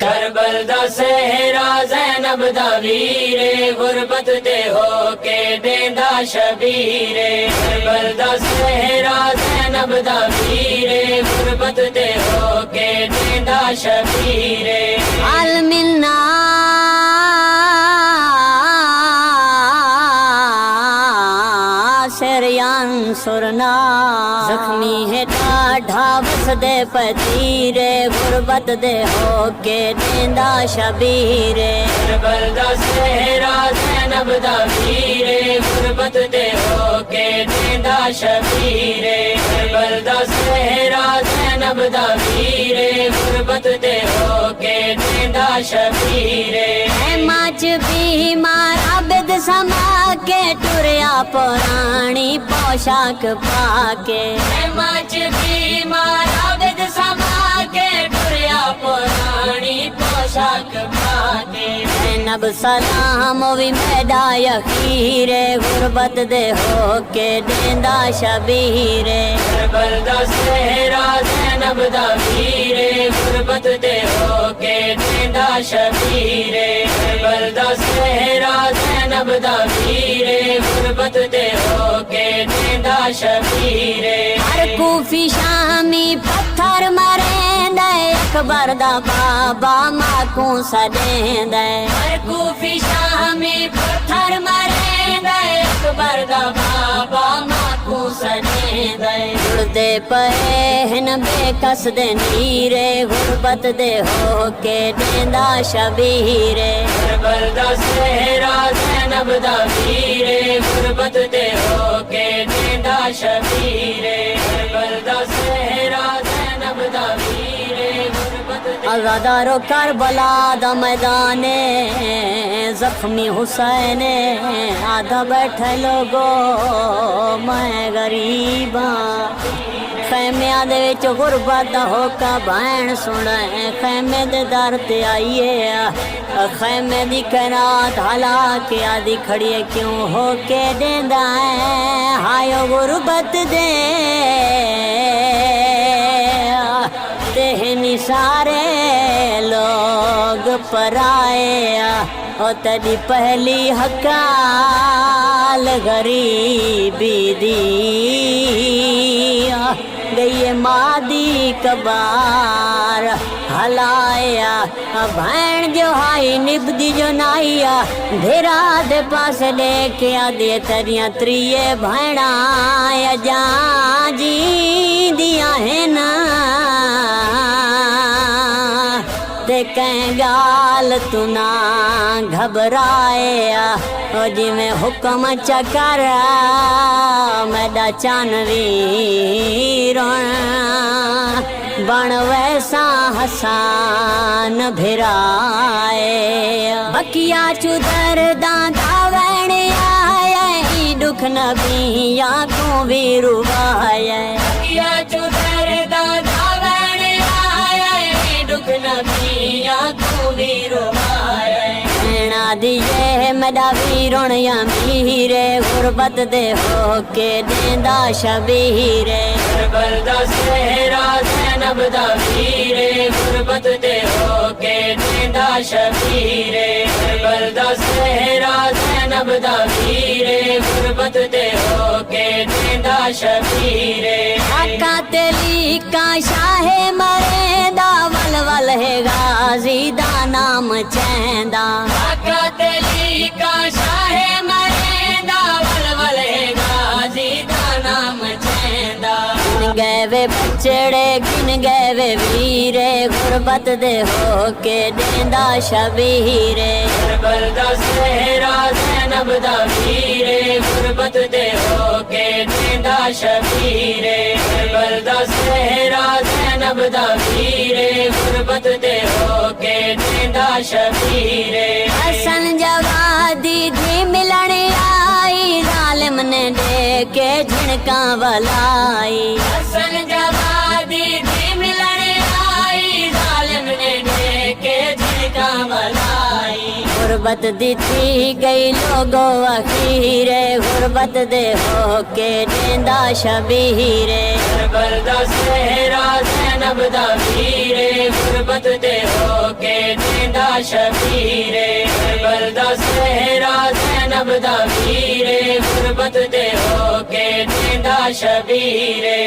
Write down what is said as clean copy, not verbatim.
करबल दा सहरा ज़ैनब दा वीरे गुरबत ते होके देंदा शबीरे। करबल दा सहरा ज़ैनब दा वीरे गुरबत ते होके देंदा शबीरे। अलमिन्ना शरियान सुरना जख्मी है ढाढा वसदे पतीरे गुरबत दे होके देंदा शबीरे। करबल दा सहरा ज़ैनब दा वीरे गुरबत ते होके देंदा शबीरे। करबल दा सहरा ज़ैनब दा वीरे गुरबत ते होके देंदा शबीरे। माच बीमार आबिद समा के टुरिया पुरानी पोशाक पाके। माच बीमार आबिद समा के टुरिया पुरानी पोशाक पाके। ज़ैनब सलाम वी मैदा यखीरे गुरबत दे होके देंदा शबीरे। करबल दा सहरा ज़ैनब दा वीरे गुरबत ते होके देंदा शबीरे। करबल दा सहरा ज़ैनब दा वीरे गुरबत ते होके देंदा शबीरे। हर कूफी शामी पत्थर मरेंदे अकबर दा बाबा माकू सदेंदे। हर कूफी शामी पत्थर मरेंदे अकबर दा बाबा माकू सदेंदे। जुड़दे पए हिन बेकस दे नीरे गुरबत दे होके देंदा शबीरे। करबल दा सहरा ज़ैनब दा वीरे गुरबत ते होके देंदा शबीरे। करबल दा सहरा ज़ैनब दा वीरे गुरबत ते आज़ादारो करबला दा मैदाने जख्मी हुसैन आधा बैठे लोगो मैं गरीबा। खैमिया दे विच गुरबत दा होका भैन सुने खैमे दे दर ते आइए। खैमे दी कैनात हला के आदि खड़िए क्यों होके देंदा है हायो गुरबत दे तेहनी सारे लोग पराए। ओ तड़ी पहली हकाल गरीबी दी गई मादी कबार हलाया। भैन जो हाई निबदी जो नाइया धेरा दे पास लेके आदे तरिया त्रिये भैना जा जी दिया है ना ते कहीं गाल तू ना घबराए। ओ जिमें हुक्म चकर मैदा चानवीर बण वैसा हसान भिराए। बकिया चुदर दादा वैण आया दुख नबिया को भी रुवाया। बकिया चुदर दादा वैण आया दुख नबिया को भी रुवाया। दिए मैदा वीरोण मीरे गुरबत दे होके देंदा शबीरे। करबल दा सहरा ज़ैनब दा वीरे गुरबत ते होके देंदा शबीरे। करबल दा सहरा ज़ैनब दा वीरे गुरबत ते होके देंदा शबीरे। आका तेली का शाहे मरेंदा वल वल है गाजी दा नाम चैंदा। आका तेली का शाहे मरेंदा वल वल है गाजी दा नाम चैंदा। गिन गए बचड़े गिन गए वीरे गुरबत दे होके देंदा शबीरे। करबल दा सहरा ज़ैनब दा वीरे गुरबत ते होके देंदा शबीरे। करबल दा सहरा ज़ैनब दा वीरे गुरबत ते होके देंदा शबीरे। हसन जवादी धी मिलन आई जालिम ने देके झिणका वलाई। हसन जवादी धी मिलन आई जालिम ने देके झिणका वलाई। गुरबत दी थी गई लोगो अखीरे गुरबत दे होके देंदा शबीरे। करबल दा सहरा ज़ैनब दा वीरे गुरबत ते होके शबीरे करबल दा सहरा ज़ैनब दा वीरे गुरबत ते होके देंदा शबीरे